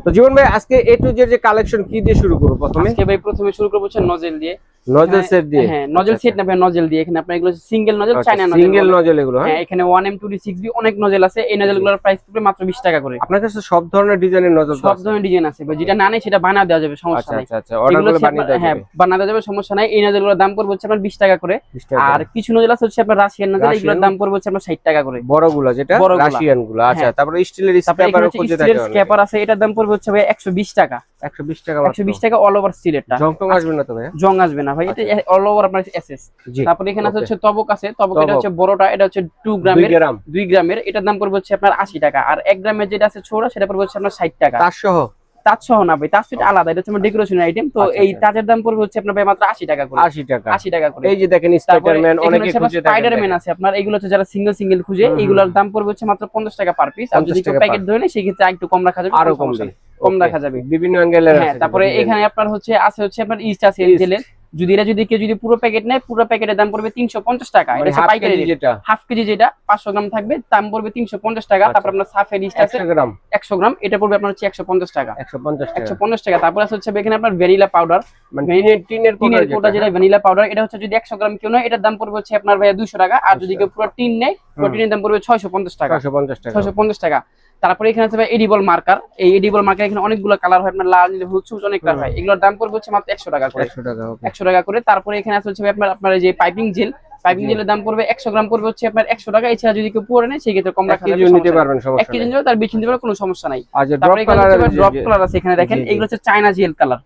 তো জীবন ভাই আজকে এ টু জেড যে কালেকশন কি দিয়ে শুরু করব প্রথমে? আজকে ভাই প্রথমে শুরু করব হচ্ছে নজেল দিয়ে। নজল সেট দিয়ে? হ্যাঁ, নজেল সেট না ভাই, নজেল দিয়ে। এখানে আপনার এগুলো single nozzle, China nozzle. Single nozzle এগুলো? হ্যাঁ, এখানে 1M 2D 6B অনেক নজেল আছে। এই নজেলগুলোর প্রাইস পড়বে মাত্র 20 টাকা করে। আপনার কাছে সব ধরনের ডিজাইনের নজল? সব ধরনের ডিজাইন আছে ভাই, যেটা না নেই সেটা বানায় দেওয়া যাবে, সমস্যা নাই। আচ্ছা, অর্ডার করে বানিয়ে দেওয়া যাবে? হ্যাঁ, বানায় দেওয়া যাবে, সমস্যা নাই। এই নজেলগুলোর দাম পড়বে হচ্ছে আপনার 20 টাকা করে। আর কিছু নজেল আছে হচ্ছে আপনার রাশিয়ান নজেল, এগুলোর দাম পড়বে হচ্ছে আপনার 60 টাকা করে। বড়গুলো যেটা রাশিয়ান গুলো? আচ্ছা, তারপরে স্টিলের স্ক্র্যাপারও খুঁজে থাকে? স্টিলের স্ক্র্যাপার আছে, এটার দাম পড়বে হচ্ছে ভাই 120 টাকা। 120 টাকা? 120 টাকা অল ওভার স্টিলেরটা। জং টং আসবে না তো ভাই? জং আসবে না ভাই, এটা অল ওভার আপনার এসএস। তারপরে এখানে আছে হচ্ছে তবক আছে, তবক এটা হচ্ছে বড়টা, এটা হচ্ছে 2 গ্রামের, 2 গ্রামের। এটার দাম পড়বে হচ্ছে আপনার 80 টাকা। আর 1 গ্রামের যেটা আছে ছোড়া, সেটা পড়বে হচ্ছে আপনার 60 টাকা। তার সহ? তার সহ না ভাই, তার সেটা আলাদা, এটা হচ্ছে ডেকোরেশন আইটেম। তো এই তাজের দাম পড়বে হচ্ছে আপনার ভাই মাত্র 80 টাকা করে। 80 টাকা? 80 টাকা করে। এই যে দেখেন স্পাইডারম্যান অনেকে খুঁজে থাকে। স্পাইডারম্যান আছে আপনার, এগুলো হচ্ছে যারা সিঙ্গেল সিঙ্গেল খুঁজে, এগুলোর দাম পড়বে হচ্ছে মাত্র 50 টাকা পার পিস। আর যদি প্যাকেট ধরে নেয় সেই ক্ষেত্রে একটু কম রাখা যাবে, আরো কম রাখা যাবে বিভিন্ন অ্যাঙ্গেলের। হ্যাঁ, তারপরে এখানে আপনার হচ্ছে আপনার ইস্ট আছে এনজেলের। যদি কেউ পুরো প্যাকেট নেয়, পুরো প্যাকেটের দাম পড়বে 350 টাকা। এটা হচ্ছে পাইকারি রেট। হাফ কেজি যেটা 500 গ্রাম থাকবে, দাম পড়বে 350 টাকা। তারপর আপনার সাফের ইস্ট আছে 100 গ্রাম, এটা পড়বে আপনার হচ্ছে 150 টাকা। 150 টাকা। তারপর আছে হচ্ছে এখানে আপনার ভ্যানিলা পাউডার, মানে টিনের কোটা যেটা ভ্যানিলা পাউডার, এটা হচ্ছে যদি 100 গ্রাম কেউ নেয়, এটার দাম পড়বে হচ্ছে আপনার ভাই 200 টাকা। আর যদি কেউ পুরো টিন নেয়, পুরো টিনের দাম পড়বে 650 টাকা। 650 টাকা। তারপরে এখানে আছে ভাই এডিবল মার্কার। এই এডিবল মার্কার এখানে অনেকগুলো কালার হয়, আপনার লাল, নীল, হলুদ, সবুজ, অনেক কালার হয়। এগুলোর দাম পড়বে হচ্ছে মাত্র 100 টাকা করে। 100 টাকা করে। তারপরে এখানে আছে হচ্ছে আপনার এই যে পাইপিং জেল, পাইপিং জেলের দাম পড়বে 100 গ্রাম পড়বে হচ্ছে আপনার 100 টাকা। এছাড়া যদি কেউ পুরো নেয় সেই ক্ষেত্রে কম রাখা যাবে, নিতে পারবেন, সমস্যা নাই। 1 কেজি নিতে তার বেশি নিতে পারবে, কোনো সমস্যা নাই। তারপরে এখানে ড্রপ কালার আছে, এখানে দেখেন এগুলো হচ্ছে চায়না জেল কালার।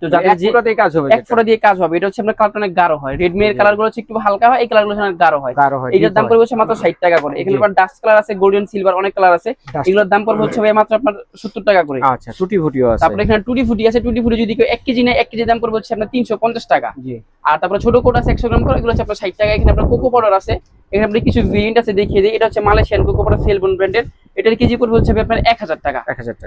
তো যাদের যে কাজ হবে, এক ফোঁটা দিয়ে কাজ হবে, এটা হচ্ছে আপনার কালারটা অনেক গাঢ় হয়। রেডমি এর কালার গুলো হচ্ছে একটু হালকা হয়, এই কালার গুলো অনেক গাঢ় হয়। এটার দাম পড়বে হচ্ছে মাত্র 60 টাকা করে। এখানে আবার ডাস্ট কালার আছে, গোল্ডেন সিলভার, অনেক কালার আছে। এগুলোর দাম পড়বে হচ্ছে ভাই মাত্র আপনার 70 টাকা করে। আচ্ছা, টুটি ফুটিও আছে। তারপরে এখানে টুটি ফুটি আছে, টুটি ফুটি যদি কেউ 1 কেজি নেয়, 1 কেজি দাম পড়বে হচ্ছে আপনার 350 টাকা। জি। আর তারপরে ছোট কোট আছে 100 গ্রাম করে, এগুলো হচ্ছে আপনার 60 টাকা। এখানে আপনার কোকো পাউডার আছে, এখানে আপনি কিছু ভেরিয়েন্ট আছে দেখিয়ে দিই। এটা হচ্ছে মালয়েশিয়ান কোকো পাউডার, সেলবন ব্র্যান্ডের। এটার কেজি পড়বে হচ্ছে আপনার 1000 টাকা।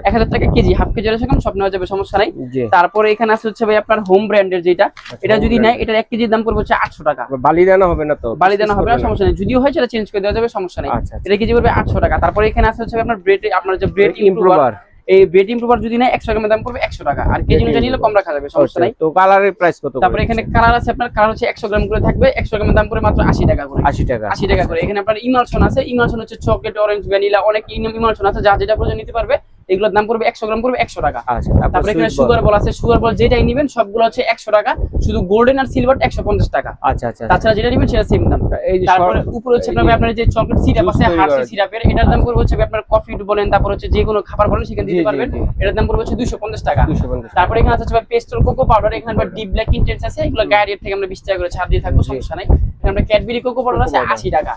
1000 টাকা কেজি। হাফ কেজি এর সঙ্গে সব নেওয়া যাবে, সমস্যা নাই। তারপরে এখানে আছে হচ্ছে ভাই আপনার হোম ব্র্যান্ডের যেটা, এটা যদি নেয়, এটার 1 কেজির দাম পড়বে হচ্ছে 800 টাকা। বালি দানা হবে না তো? বালি দানা হবে না, সমস্যা নেই। যদিও হয় সেটা চেঞ্জ করে দেওয়া যাবে, সমস্যা নেই। এটা কেজি পড়বে 800 টাকা। তারপরে এখানে আছে হচ্ছে আপনার আপনার যে ব্রেড ইমপ্রুভার, এই ব্রেড ইমপ্রুভার যদি নেয় 100 গ্রামের দাম পড়বে 100 টাকা। আর কেজি অনুযায়ী নিলে কম রাখা যাবে, সমস্যা নাই। তো কালারের প্রাইস কত? তারপরে এখানে কালার আছে, আপনার কালার হচ্ছে 100 গ্রাম করে থাকবে, 100 গ্রামের দাম পড়বে মাত্র 80 টাকা করে। 80 টাকা করে। এখানে আপনার ইমালশন আছে, ইমালশন হচ্ছে চকলেট, অরেঞ্জ, ভ্যানিলা, অনেক ইমালশন আছে, যা যেটা প্রয়োজন নিতে পারবে। এগুলোর দাম পড়বে 100 গ্রাম পড়বে 100 টাকা। তারপরে এখানে সুগার বল আছে, সুগার বল যেটাই নেবেন সবগুলো হচ্ছে 100 টাকা, শুধু গোল্ডেন আর সিলভার 150 টাকা। আচ্ছা। তাছাড়া যেটা নেবেন সেটা সেম দাম। তারপরে উপরে হচ্ছে আপনার যে চকলেট সিরাপ আছে, হার্সি সিরাপের, এটার দাম পড়বে হচ্ছে আপনার কফি বলেন, তারপর হচ্ছে যে কোনো খাবার বলেন সেখানে দিতে পারবেন। এটার দাম পড়বে হচ্ছে 250 টাকা। তারপরে এখানে আছে পেস্টল কোকো পাউডার, এখানে ডিপ ব্ল্যাক ইন্টেন্স আছে, এগুলো গায়ের থেকে আমরা 20 টাকা করে ছাড় দিয়ে থাকবো, সমস্যা নাই। এখানে আমরা ক্যাডবেরি কোকো পাউডার আছে 80 টাকা।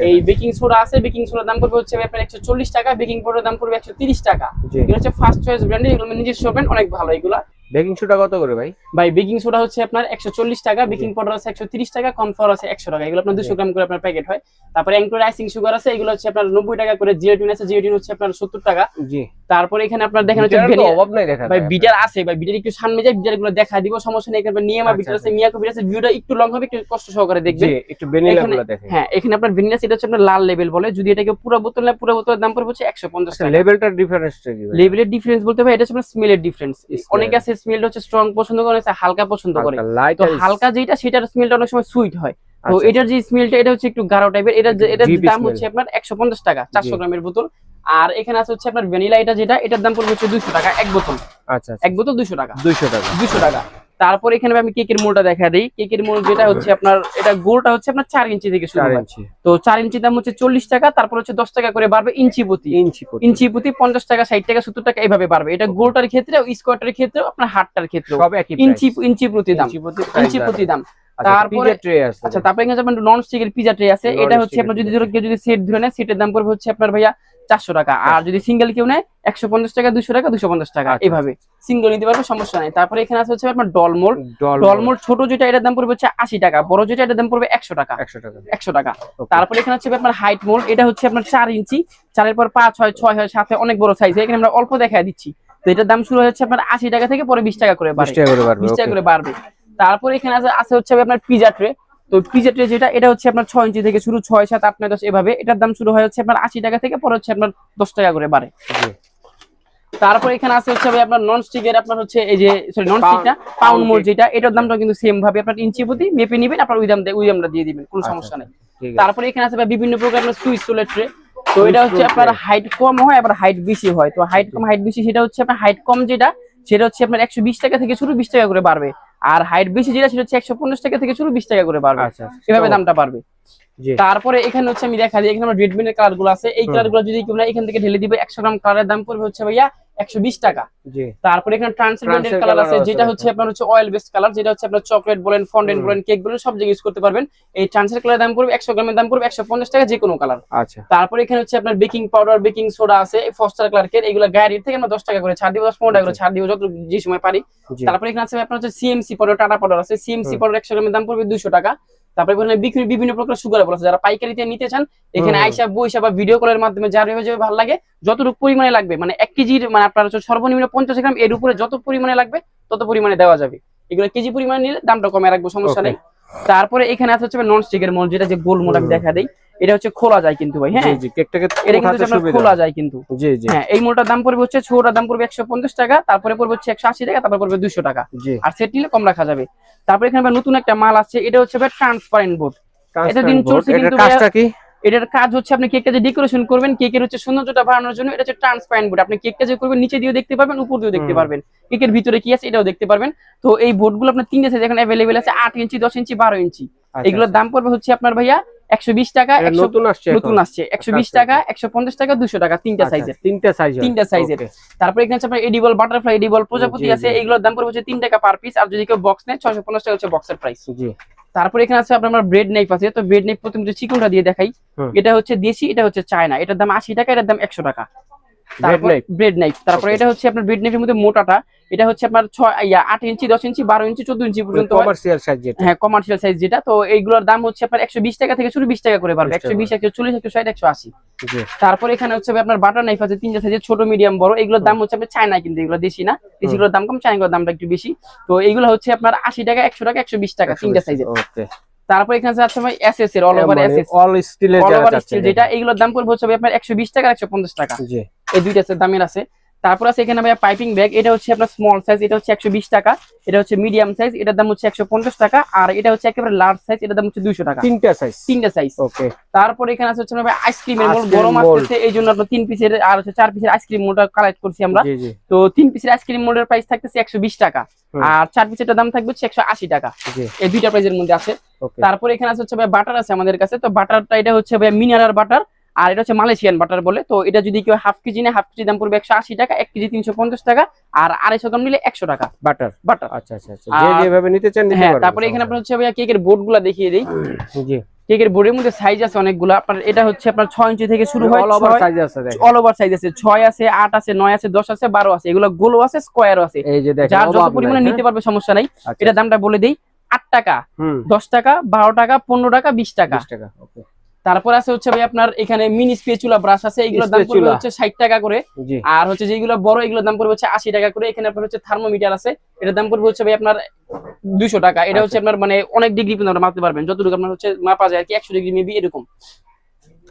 এই বেকিং সোডা আছে, বেকিং সোডার দাম পড়বে হচ্ছে আপনার 140 টাকা। বেকিং পাউডারের দাম পড়বে 130 টাকা। এটা হচ্ছে ফার্স্ট চয়েস ব্র্যান্ডের, এগুলো নিজস্ব ব্র্যান্ড, অনেক ভালো এগুলা। বেকিং সোডা কত করে ভাই? ভাই বেকিং সোডা হচ্ছে আপনার 140 টাকা, বেকিং পাউডার আছে 130 টাকা, কর্নফ্লাওয়ার আছে 100 টাকা। এগুলো আপনার 200 গ্রাম করে আপনার প্যাকেট হয়। তারপরে অ্যাঙ্কর আইসিং সুগার আছে, এগুলো হচ্ছে আপনার 90 টাকা করে। জিওটিন আছে, জিওটিন হচ্ছে আপনার 70 টাকা। জি। তারপরে এখানে আপনার দেখেন হচ্ছে অভাব নাই দেখা ভাই, বিটার আছে ভাই, বিটার একটু সামনে যাই, বিটার গুলো দেখা দিব, সমস্যা নেই। এখানে নিয়ামা বিটার আছে, মিয়াকো বিটার আছে। ভিডিওটা একটু লং হবে, একটু কষ্ট সহকারে দেখবেন। জি, একটু ভ্যানিলা গুলো দেখেন। হ্যাঁ, এখানে আপনার ভ্যানিলা এটা হচ্ছে আপনার লাল লেভেল বলে। যদি এটাকে পুরো বোতল না, পুরো বোতলের দাম পড়বে হচ্ছে 150 টাকা। লেভেলটার ডিফারেন্সটা কি ভাই? লেভেলের ডিফারেন্স বলতে ভাই, এটা হচ্ছে স্মেলের ডিফারেন্স। অনেকে আছে স্মেলটা হচ্ছে স্ট্রং পছন্দ করে, হালকা পছন্দ করে। তো হালকা যেটা, সেটার স্মেলটা অনেক সময় সুইট হয়। তো এটার যে স্মেলটা, এটা হচ্ছে একটু গাঢ় টাইপের। এটার দাম হচ্ছে আপনার 150 টাকা, 400 গ্রামের বোতল। আর এখানে আছে হচ্ছে আপনার ভ্যানিলা, এটা যেটা, এটার দাম পড়বে হচ্ছে 200 টাকা এক বোতল। আচ্ছা, এক বোতল 200 টাকা। 200 টাকা। তারপর এখানে আমি কেকের মোলটা দেখা দিই। কেকের মোল যেটা হচ্ছে আপনার, এটা গোলটা হচ্ছে আপনার 4 ইঞ্চি থেকে শুরু হয়। তো 4 ইঞ্চি দাম হচ্ছে 40 টাকা। তারপর হচ্ছে 10 টাকা করে বাড়বে ইঞ্চি প্রতি। ইঞ্চি প্রতি 50 টাকা, 60 টাকা, 70 টাকা এইভাবে বাড়বে। এটা গোলটার ক্ষেত্রে, স্কোয়ারটার ক্ষেত্রে, আপনার হার্টটার ক্ষেত্রে সব একই ইঞ্চি প্রতি দাম। ইঞ্চি প্রতি দাম। তারপরে আচ্ছা, তারপরে এখানে আপনার নন স্টিকের পিজা ট্রে আছে। এটা হচ্ছে আপনার যদি কেউ যদি সেট ধরে নেয়, সেটের দাম পড়বে হচ্ছে আপনার ভাইয়া 400 টাকা। আর যদি সিঙ্গেল কেউ নেয় 150 টাকা, 200 টাকা, 250 টাকা, এইভাবে সিঙ্গেল নিতে পারবে, সমস্যা নাই। তারপরে এখানে আছে হচ্ছে আপনার ডলমোল্ড। ডলমোল্ড ছোট যেটা, এটার দাম পড়বে হচ্ছে 80 টাকা। বড় যেটা, এটার দাম পড়বে 100 টাকা। 100 টাকা। তারপরে এখানে হচ্ছে আপনার হাইট মোল্ড। এটা হচ্ছে আপনার 4 ইঞ্চি, 4 এর পর 5 হয়, 6 হয়, 7 হয়, অনেক বড় সাইজ। এখানে আমরা অল্প দেখায় দিচ্ছি। তো এটার দাম শুরু হচ্ছে আপনার 80 টাকা থেকে, পরে 20 টাকা করে বাড়বে। 20 টাকা করে বাড়বে। তারপরে এখানে আছে হচ্ছে আপনার পিজা ট্রে। তো পিজা ট্রে যেটা, এটা হচ্ছে আপনার 6 ইঞ্চি থেকে শুরু, 6, 7, 8, 9, 10 এভাবে। এটার দাম শুরু হয় হচ্ছে আপনার 80 টাকা থেকে, পরে হচ্ছে আপনার 10 টাকা করে বাড়ে। তারপর এখানে আছে হচ্ছে ভাই আপনার নন স্টিকের আপনার হচ্ছে এই যে সরি নন স্টিক না পাউন্ড মোল্ড যেটা, এটার দামটা কিন্তু সেম ভাবে আপনার ইঞ্চি প্রতি মেপে নেবেন, আপনার ওই দামটা দিয়ে দিবেন, কোনো সমস্যা নেই। তারপরে এখানে আছে ভাই বিভিন্ন প্রকার আপনার সুইচ সোলের ট্রে। তো এটা হচ্ছে আপনার হাইট কম হয় আবার হাইট বেশি হয়। তো হাইট কম হাইট বেশি সেটা হচ্ছে আপনার হাইট কম যেটা সেটা হচ্ছে আপনার 120 টাকা থেকে শুরু 20 টাকা করে বাড়বে, আর হাইট বেশি যেটা সেটা হচ্ছে 150 টাকা থেকে শুরু 20 টাকা করে বাড়বে। এভাবে দামটা বাড়বে। তারপরে এখানে হচ্ছে আমি দেখা দিই, এখানে আমরা রেডমিন এর কালার গুলো আছে, এই কালার গুলো যদি কেউ এখান থেকে ঢেলে দিবে 100 গ্রাম কালারের দাম পড়বে হচ্ছে ভাইয়া 120 টাকা। তারপরে এখানে ট্রান্সপারেন্ট কালার আছে যেটা হচ্ছে আপনার হচ্ছে অয়েল বেসড কালার, যেটা হচ্ছে আপনার চকলেট বলেন ফন্ডেন্ট বলেন কেক বলেন সব জায়গায় ইউজ করতে পারবেন। এই ট্রান্সপারেন্ট কালারের দাম পড়বে 100 গ্রামের দাম পড়বে 150 টাকা যে কোনো কালার। আচ্ছা, তারপরে এখানে হচ্ছে আপনার বেকিং পাউডার বেকিং সোডা আছে ফস্টার ক্লার্কের, এগুলো গাড়ির থেকে আমরা 10 টাকা করে ছাড় দিব, 10-15 টাকা করে ছাড় দিব যত যে সময় পারি। তারপরে এখানে আছে আপনার হচ্ছে সিএমসি পাউডার টাটা পাউডার আছে, সিএমসি পাউডার 100 গ্রামের দাম পড়বে 200 টাকা। তারপরে এখানে বিভিন্ন প্রকার সুগার বলা আছে, যারা পাইকারিতে নিতে চান এখানে আইসা বইসা বা ভিডিও কলের মাধ্যমে যার যেভাবে ভালো লাগে যতটুকু পরিমাণে লাগবে, মানে 1 কেজির মানে আপনার হচ্ছে সর্বনিম্ন 50 গ্রাম, এর উপরে যত পরিমাণে লাগবে তত পরিমাণে দেওয়া যাবে। এগুলো কেজি পরিমাণে নিলে দামটা কমে রাখবো, সমস্যা নেই। তারপরে এখানে আছে হচ্ছে নন স্টিকের মোল্ড, যেটা যে গোল মোল্ড আমি দেখা দেই, এটা হচ্ছে খোলা যায় কিন্তু ভাই, হ্যাঁ কেকটাকে এটা কিন্তু আপনার খোলা যায় কিন্তু, জি জি হ্যাঁ। এই মোল্ডটার দাম পড়বে হচ্ছে ছোটটার দাম পড়বে 150 টাকা, তারপরে পড়বে হচ্ছে 180 টাকা, তারপর পড়বে 200 টাকা, আর সেট নিলে কম রাখা যাবে। তারপরে এখানে নতুন একটা মাল আছে, এটা হচ্ছে ভাই ট্রান্সপারেন্ট বোর্ড। এটা দিন চলছে কিন্তু কাজটা কি, এটার কাজ হচ্ছে আপনি কেকটা যে ডেকোরেশন করবেন কেকের হচ্ছে সৌন্দর্যটা বাড়ানোর জন্য, এটা হচ্ছে ট্রান্সপারেন্ট বোর্ড। আপনি কেকটা যে করবেন নিচে দিয়েও দেখতে পারবেন উপর দিয়েও দেখতে পারবেন, কেকের ভিতরে কি আছে এটাও দেখতে পারবেন। তো এই বোর্ডগুলো আপনার 3টে সাইজ এখন अवेलेबल আছে, 8 ইঞ্চি 10 ইঞ্চি 12 ইঞ্চি। এগুলোর দাম পড়বে হচ্ছে আপনার ভাইয়া 120 টাকা, নতুন আসছে 120 টাকা 150 টাকা 200 টাকা, তিনটা সাইজের। তারপরে এখানে আপনার এডিবল বাটারফ্লাই এডিবল প্রজাপতি আছে, এগুলোর দাম পড়বে হচ্ছে 3 টাকা পার পিস, আর যদি কেউ বক্স নেয় 650 টাকা হচ্ছে বক্সের প্রাইস। তারপরে এখানে আছে আপনার ব্রেড নাইফ আছে। তো ব্রেড নাইফ প্রথমে যে চিকনটা দিয়ে দেখাই, এটা হচ্ছে দেশি, এটা হচ্ছে চায়না, এটার দাম 80 টাকা, এটার দাম 100 টাকা। Bread knife. তারপরে এটা হচ্ছে আপনার ব্রেড নাইফের মধ্যে মোটাটা, এটা হচ্ছে আপনার 8 ইঞ্চি 10 ইঞ্চি 12 ইঞ্চি 14 ইঞ্চি পর্যন্ত কমার্শিয়াল সাইজ যেটা, হ্যাঁ কমার্শিয়াল সাইজ যেটা। তো এইগুলোর দাম হচ্ছে আপনার 120 টাকা থেকে শুরু 20 টাকা করে পারবে, 120 140 160 180। তারপরে এখানে হচ্ছে আপনার বাটার নাইফ আছে 3টা সাইজের, ছোট মিডিয়াম বড়। এগুলোর দাম হচ্ছে আপনার চায়না, কিন্তু এগুলো দেশি না, দেশিগুলোর দাম কম, চায়নাগুলোর দামটা একটু বেশি। তো এইগুলো হচ্ছে আপনার 80 টাকা 100 টাকা 120 টাকা, 3টা সাইজের। ওকে। তারপর এখানে আছে ভাই এসএস এর অল ওভার এসএস অল স্টিলের যেটা, এগুলোর দাম পড়বে হচ্ছে আপনার 120 টাকা 150 টাকা, জি এই দুইটা দামের আছে। তারপর আছে এখানে ভাই পাইপিং ব্যাগ, এটা হচ্ছে আপনার স্মল সাইজ, এটা হচ্ছে 120 টাকা, এটা হচ্ছে মিডিয়াম সাইজ, এটার দাম হচ্ছে 150 টাকা, আর এটা হচ্ছে একেবারে লার্জ সাইজ, এটার দাম হচ্ছে 200 টাকা, তিনটা সাইজ। ওকে। তারপর এখানে আছে হচ্ছে ভাই আইসক্রিমের মোল্ড, গরম আসছে এই জন্য আপনার 3 পিসের আর হচ্ছে 4 পিসের আইসক্রিম মোল্ডটা কালেক্ট করছি আমরা। তো 3 পিসের আইসক্রিম মোল্ডের প্রাইস থাকতেছে 120 টাকা, আর 4 পিসের দাম থাকবে হচ্ছে 180 টাকা, এই দুইটা প্রাইসের মধ্যে আছে। তারপরে এখানে আছে হচ্ছে ভাই বাটার আছে আমাদের কাছে। তো বাটারটা এটা হচ্ছে ভাই মিনারেল বাটার, আর এটা হচ্ছে মালয়েশিয়ান বাটার বলে। তো এটা যদি কেউ হাফ কেজি নেয়, হাফ কেজি দাম পড়বে 180 টাকা, 1 কেজি 350 টাকা, আর 250 গ্রাম নিলে 100 টাকা বাটার। আচ্ছা আচ্ছা, যে যেভাবে নিতে চান নিতে পারবেন। তারপরে এখানে আপনার হচ্ছে ভাই কেকের বোর্ডগুলো দেখিয়ে দেই। জি, কেকের বোর্ডের মধ্যে সাইজ আছে অনেকগুলো। আপনার এটা হচ্ছে আপনার 6 ইঞ্চি থেকে শুরু হয়, অল ওভার সাইজ আছে, অল ওভার সাইজ আছে, 6 আছে 8 আছে 9 আছে 10 আছে 12 আছে, এগুলো গোল আছে স্কয়ারও আছে, এই যে দেখেন যার যত পরিমাণে নিতে পারবে সমস্যা নাই। এটা দামটা বলে দেই, 8 টাকা 10 টাকা 12 টাকা 15 টাকা 20 টাকা। ওকে। তারপর আছে হচ্ছে ভাই আপনার এখানে মিনি স্পেচুলা ব্রাশ আছে, এগুলোর দাম পড়বে হচ্ছে 60 টাকা করে, আর হচ্ছে যেগুলো বড় এগুলোর দাম পড়বে হচ্ছে 80 টাকা করে। এখানে আপনার হচ্ছে থার্মোমিটার আছে, এটার দাম পড়বে হচ্ছে ভাই আপনার 200 টাকা। এটা হচ্ছে আপনার মানে অনেক ডিগ্রি পর্যন্ত আপনি মাপতে পারবেন, যতটুকু আপনার হচ্ছে মাপা যায় আর কি, 100 ডিগ্রি মেবি এরকম।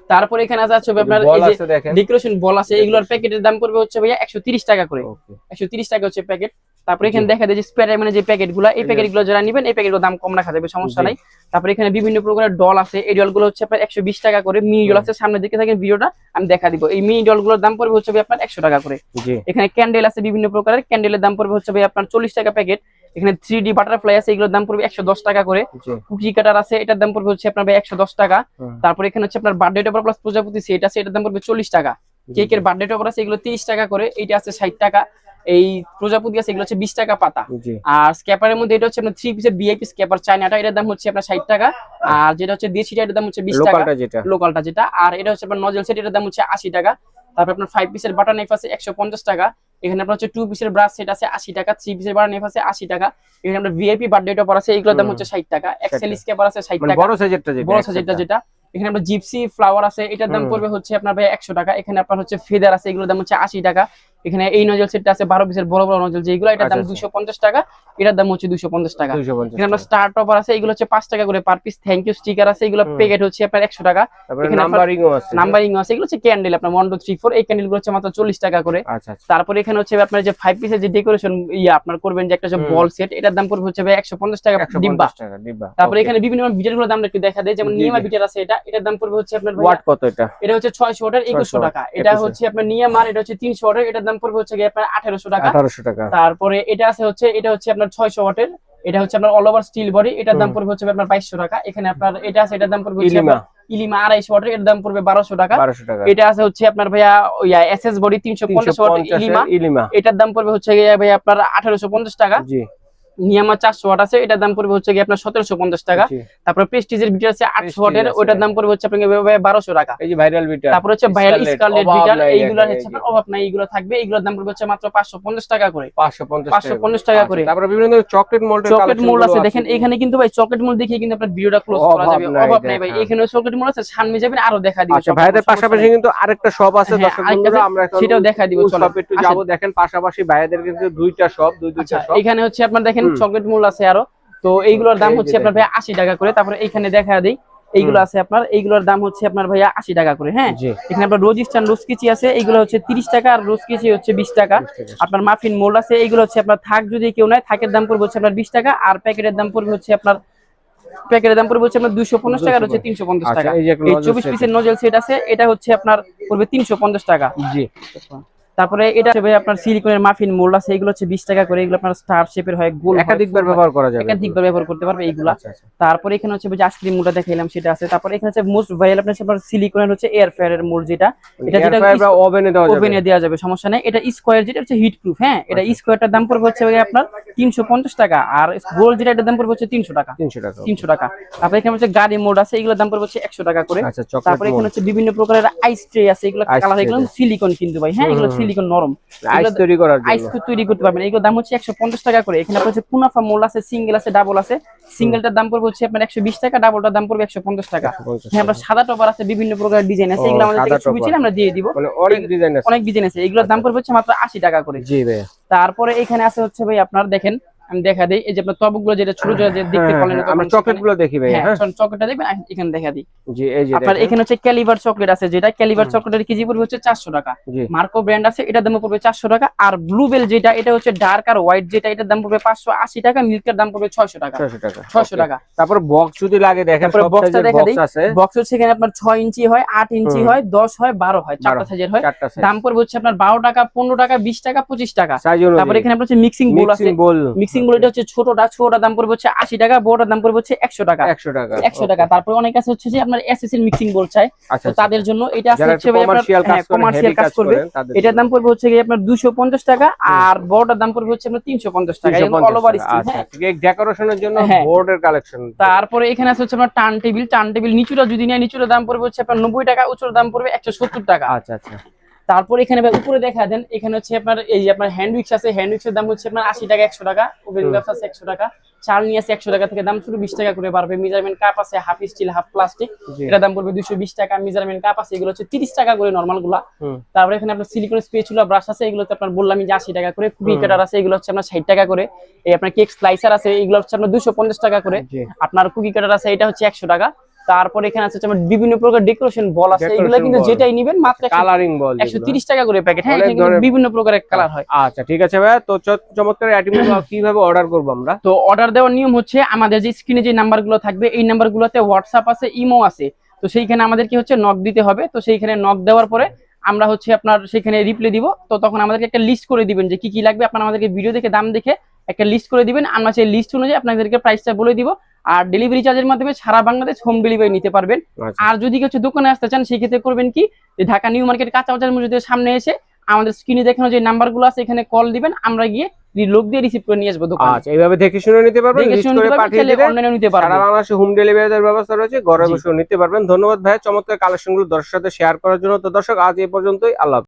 তারপরে এখানে আছে আপনার এই যে ডেকোরেশন বল আছে, এগুলোর প্যাকেটের দাম পড়বে হচ্ছে ভাইয়া 130 টাকা করে, 130 টাকা হচ্ছে প্যাকেট। তারপরে এখানে দেখা যায় যে স্পাইডারম্যানের যে প্যাকেটগুলো, এই প্যাকেটগুলো যারা নেবেন এই প্যাকেটগুলোর দাম কম রাখা যাবে, সমস্যা নাই। তারপরে এখানে বিভিন্ন প্রকারের ডল আছে, এই ডলগুলো হচ্ছে আপনার 120 টাকা করে। মিনি ডল আছে, সামনের দিকে থাকেন ভিডিওটা আমি দেখা দিব। এই মিনি ডলগুলোর দাম পড়বে হচ্ছে ভাই আপনার 100 টাকা করে। এখানে ক্যান্ডেল আছে বিভিন্ন প্রকারের, ক্যান্ডেলের দাম পড়বে হচ্ছে ভাই আপনার 40 টাকা প্যাকেট। এখানে 3D বাটারফ্লাই আছে, এগুলোর দাম পড়বে 110 টাকা করে। কুকি কাটার আছে, এটার দাম পড়বে হচ্ছে আপনার ভাই 110 টাকা। তারপরে এখানে হচ্ছে আপনার বার্থডে টপার প্লাস প্রজাপতি সেট আছে, এটার দাম পড়বে 40 টাকা। কেকের বার্থডে টপার আছে, এগুলো 30 টাকা করে, এইটা আছে 60 টাকা। এই প্রজাপতি আছে, এগুলো হচ্ছে 20 টাকা পাতা। আর স্ক্যাপারের মধ্যে এটা হচ্ছে আপনার 3 পিসের ভিআইপি স্ক্যাপার চায়নাটা, এটার দাম হচ্ছে আপনার 60 টাকা। আর যেটা হচ্ছে দেশিটা এটার দাম হচ্ছে 20 টাকা, লোকালটা যেটা। আর এটা হচ্ছে আপনার নজল সেট, এটার দাম হচ্ছে 80 টাকা। তারপর আপনার 5 পিসের বাটার নাইফ আছে 150 টাকা। এখানে আপনার হচ্ছে 2 পিসের ব্রাশ সেট আছে 80 টাকা, 3 পিসের বাটার নাইফ আছে 80 টাকা। এখানে আপনার ভিআইপি বার্থডে টপার আছে, এগুলোর দাম হচ্ছে 60 টাকা। এক্সেল স্ক্যাপার আছে 60 টাকা, বড় সাইজেরটা যেটা। এখানে আপনার জিপসি ফ্লাওয়ার আছে, এটার দাম পড়বে হচ্ছে আপনার ভাই 100 টাকা। এখানে আপনার হচ্ছে ফেদার আছে, এগুলোর দাম হচ্ছে 80 টাকা। এখানে এই নজল সেটটা আছে 12 পিসের বড় বড় নজল যেগুলো, এটার দাম 250 টাকা, এটার দাম হচ্ছে 250 টাকা। এখানে আপনার স্টার টপার আছে, এগুলো হচ্ছে 5 টাকা করে per piece. Thank you sticker আছে, এগুলো প্যাকেট হচ্ছে আপনার 100 টাকা। এখানে নাম্বারিং আছে, এগুলো হচ্ছে ক্যান্ডেল আপনার 1 2 3 4, এই ক্যান্ডেল গুলো হচ্ছে মাত্র 40 টাকা করে। তারপরে এখানে হচ্ছে আপনার যে 5 পিসের যে ডেকোরেশন আপনার করবেন যে একটা যে বল সেট, এটার দাম পড়বে হচ্ছে 150 টাকা ডিব্বা। তারপরে এখানে বিভিন্ন বিটার গুলো দাম একটু দেখা দেয়, যেমন নিয়মা বিটার আছে, এটার দাম পড়বে হচ্ছে আপনার ওয়াট কত, এটা হচ্ছে 600 ওয়াটের 2100 টাকা। এটা হচ্ছে আপনার নিয়মার, এটা হচ্ছে 300 ওয়াটের, এটার দাম পড়বে হচ্ছে আপনার 1800 টাকা। তারপরে এটা হচ্ছে আপনার 600 ওয়াটের, এটা হচ্ছে আপনার অল ওভার স্টিল বডি, এটার দাম পড়বে হচ্ছে আপনার 2200 টাকা। এখানে আপনার এটা আছে, এটার দাম পড়বে হচ্ছে ইলিমা 250 ওয়াটের, এর দাম পড়বে 1200 টাকা। এটা আছে হচ্ছে আপনার ভাইয়া এসএস বডি 350 ওয়াট ইলিমা, এটার দাম পড়বে হচ্ছে ভাইয়া আপনার 1850 টাকা। নিয়ামা 400 ওয়াট আছে, এটার দাম পড়বে হচ্ছে আপনার 1750 টাকা। তারপর প্রেস্টিজের বিটার আছে 800 ওয়াটের, ওটার দাম পড়বে হচ্ছে আপনাকে 1200 টাকা। এই যে ভাইরাল বিটার, তারপর হচ্ছে ভাইরাল স্কারলেট বিটার, এইগুলো হচ্ছে আপনার অভাব নাই, এইগুলো থাকবে, এগুলোর দাম পড়বে হচ্ছে মাত্র 550 টাকা করে, 550 টাকা করে। তারপর বিভিন্ন চকলেট মোল্ড আছে, দেখেন এখানে কিন্তু ভাই চকলেট মোল্ড দেখিয়ে কিন্তু আপনার ভিডিওটা ক্লোজ করা যাবে, অভাব নাই ভাই। এখানে চকলেট মোল্ড আছে, সামনে যাবেন আরো দেখা দিব। আচ্ছা ভাইদের পাশাপাশি কিন্তু আরেকটা শপ আছে, দর্শক বন্ধুরা আমরা সেটাও দেখা দিব, চলো একটু যাব। দেখেন পাশাপাশি ভাইদের কিন্তু দুইটা শপ, দুইটা শপ। এখানে হচ্ছে আপনার দেখেন চকলেট মোল্ড আছে আরো, তো এইগুলোর দাম হচ্ছে আপনার ভাই 80 টাকা করে। তারপরে এখানে দেখা দেই, এইগুলো আছে আপনার, এইগুলোর দাম হচ্ছে আপনার ভাইয়া 80 টাকা করে। হ্যাঁ, এখানে আপনার রোজিস্টান রোজকিচি আছে, এইগুলো হচ্ছে 30 টাকা, আর রোজকিচি হচ্ছে 20 টাকা। আপনার মাফিন মোল্ড আছে, এইগুলো হচ্ছে আপনার থাক যদি কেউ নেয়, থাকের দাম পড়বে হচ্ছে আপনার 20 টাকা, আর প্যাকেটের দাম পড়বে হচ্ছে আপনার 250 টাকা, আর হচ্ছে 350 টাকা। এই 24 পিসের নজল সেট আছে, এটা হচ্ছে আপনার পড়বে 350 টাকা। জি। তারপরে এটা হচ্ছে ভাই আপনার সিলিকনের মাফিন মোল্ড আছে, এগুলো হচ্ছে 20 টাকা করে। এগুলো আপনার স্টার শেপের হয়, গোল, একাধিকবার ব্যবহার করা যাবে, একাধিকবার ব্যবহার করতে পারবে এইগুলা। তারপরে এখানে হচ্ছে যে আইসক্রিম মোল্ডটা দেখাইলাম সেটা আছে। তারপরে এখানে হচ্ছে মোস্ট ভাইরাল আপনার সিলিকনের হচ্ছে এয়ার ফ্রায়ারের মোল্ড, যেটা ওভেনে দেওয়া যাবে, সমস্যা নেই। এটা স্কয়ার, যেটা হচ্ছে হিট প্রুফ। হ্যাঁ, এটা স্কয়ারটার দাম পড়বে হচ্ছে আপনার 350 টাকা, আর গোল যেটা এটার দাম পড়বে হচ্ছে 300 টাকা। তারপরে এখানে হচ্ছে গাড়ি মোল্ড আছে, এগুলোর দাম পড়বে হচ্ছে 100 টাকা করে। তারপরে এখানে হচ্ছে বিভিন্ন প্রকারের আইস ট্রে আছে, এগুলো কালার, এগুলো সিলিকন কিন্তু ভাই। হ্যাঁ, এগুলো সিলিকন নরম, আইস তৈরি করতে পারবেন। এগুলোর দাম হচ্ছে 150 টাকা করে। এখানে হচ্ছে কুনাফা মোল্ড আছে, সিঙ্গেল আছে, ডাবল আছে। সিঙ্গেলটার দাম পড়বে হচ্ছে আপনার 120 টাকা, ডাবলটার দাম পড়বে 150 টাকা। হ্যাঁ, আমরা সাদা টপার আছে, বিভিন্ন প্রকারের ডিজাইন আছে, এগুলো আমাদের থেকে ছবি ছিল আমরা দিয়ে দিব, অনেক ডিজাইন আছে। এগুলোর দাম পড়বে হচ্ছে মাত্র 80 টাকা করে। জি ভাই। তারপরে এখানে আছে হচ্ছে ভাই আপনার দেখেন, আমি দেখা দেই, এই যে আপনার টবগুলো যেটা ছোট ছোট যে দেখতে পারেন, আমরা চকলেটগুলো দেখি ভাই। হ্যাঁ, চকলেটটা দেখবেন, এখানে দেখা দিই। জি, এই যে আপনার এখানে হচ্ছে ক্যালিভার চকলেট আছে, যেটা ক্যালিভার চকলেটের কেজি পড়বে হচ্ছে 400 টাকা। মার্কো ব্র্যান্ড আছে, এটার দাম পড়বে 400 টাকা। আর ব্লুবেল যেটা, এটা হচ্ছে ডার্ক আর হোয়াইট যেটা, এটার দাম পড়বে 580 টাকা। মিল্কের দাম পড়বে 600 টাকা। 600 টাকা। তারপর বক্স যদি লাগে দেখেন, সব সাইজের বক্স আছে। বক্স হচ্ছে এখানে আপনার 6 ইঞ্চি হয়, 8 ইঞ্চি হয়, 10 হয়, 12 হয়, চারটা সাইজের হয়। দাম পড়বে হচ্ছে আপনার 12 টাকা, 15 টাকা, 20 টাকা, 25 টাকা। তারপর এখানে আপনার হচ্ছে মিক্সিং বোল আছে, মিক্সিং বোল, এটা হচ্ছে ছোটটার দাম পড়বে হচ্ছে 80 টাকা, বড়টার দাম পড়বে হচ্ছে 100 টাকা। 100 টাকা। তারপর অনেক আছে হচ্ছে যে আপনার এসএস এর মিক্সিং বোল চাই, তো তাদের জন্য এটা আছে হচ্ছে আপনার কমার্শিয়াল কাজ করবে, এটার দাম পড়বে হচ্ছে আপনার 250 টাকা, আর বড়টার দাম পড়বে হচ্ছে আপনার 350 টাকা। All over steel. হ্যাঁ, ডেকোরেশনের জন্য বোর্ডের কালেকশন। তারপরে এখানে আছে হচ্ছে আপনার টার্ন টেবিল নিচুটা যদি নেয়, নিচুটার দাম পড়বে হচ্ছে আপনার 90 টাকা, উঁচুর দাম পড়বে 170 টাকা। আচ্ছা। তারপর এখানে উপরে দেখা দেন, এখানে হচ্ছে আপনার এই যে আপনার হ্যান্ড উইক্স আছে, হ্যান্ড উইক্সের দাম হচ্ছে আপনার 80 টাকা, 100 টাকা। ওভেন গ্লাভস আছে 100 টাকা। চালনি আছে 100 টাকা থেকে, দাম শুরু 20 টাকা করে বাড়বে। মেজারমেন্ট কাপ আছে, হাফ স্টিল হাফ প্লাস্টিক, এটা দাম পড়বে 220 টাকা। মেজারমেন্ট কাপ আছে, এগুলো হচ্ছে 30 টাকা করে নরমাল গুলা। তারপরে এখানে আপনার সিলিকন স্প্যাচুলা ব্রাশ আছে, এগুলো হচ্ছে আপনার বললাম যে 80 টাকা করে। কুকি কাটার আছে, এগুলো হচ্ছে আপনার 60 টাকা করে। এই আপনার কেক স্লাইসার আছে, এগুলো হচ্ছে আপনার 250 টাকা করে। আপনার কুকি কাটার আছে, এটা হচ্ছে 100 টাকা। তারপর এখানে আছে বিভিন্ন প্রকার ডেকোরেশন বল আছে, এগুলো কিন্তু যেটাই নেবেন মাত্র কালারিং বল 130 টাকা করে প্যাকেট। হ্যাঁ, বিভিন্ন প্রকারের কালার হয়। আচ্ছা, ঠিক আছে ভাই। তো চমৎকার আইটেমগুলো কিভাবে অর্ডার করব আমরা? তো অর্ডার দেওয়ার নিয়ম হচ্ছে, আমাদের যে স্ক্রিনে যে নাম্বারগুলো থাকবে, এই নাম্বারগুলোতে হোয়াটসঅ্যাপ আছে, ইমো আছে। তো সেইখানে আমাদেরকে হচ্ছে নক দিতে হবে। তো সেইখানে নক দেওয়ার পরে আমরা হচ্ছে আপনার সেখানে রিপ্লাই দিব। তো তখন আমাদেরকে একটা লিস্ট করে দিবেন যে কি কি লাগবে। আপনারা আমাদেরকে ভিডিও দেখে দাম দেখে একটা লিস্ট করে দিবেন, আমরা সেই লিস্ট অনুযায়ী আপনাদেরকে প্রাইসটা বলে দিব। আর ডেলিভারি চার্জের মাধ্যমে সারা বাংলাদেশ হোম ডেলিভারি নিতে পারবেন। আর যদি কিছু দোকানে আসতে চান, সেই ক্ষেত্রে করবেন কি, ঢাকা নিউ মার্কেট কাঁচা বাজার মসজিদের সামনে এসে আমাদের স্ক্রিনে দেখানো যে নাম্বারগুলো আছে, এখানে কল দিবেন, আমরা গিয়ে লোক দিয়ে রিসিভ করে নিয়ে আসবো দোকানে। আচ্ছা, এইভাবে দেখে শুনে নিতে পারবেন, লিস্ট করে পাঠিয়ে দিলে অনলাইনে নিতে পারবেন। সারা বাংলাদেশে হোম ডেলিভারির ব্যবস্থা রয়েছে, ঘরে বসে নিতে পারবেন। ধন্যবাদ ভাই চমৎকার কালেকশনগুলো দর্শকদের সাথে শেয়ার করার জন্য। তো দর্শক, আজ এই পর্যন্তই। আল্লাহ।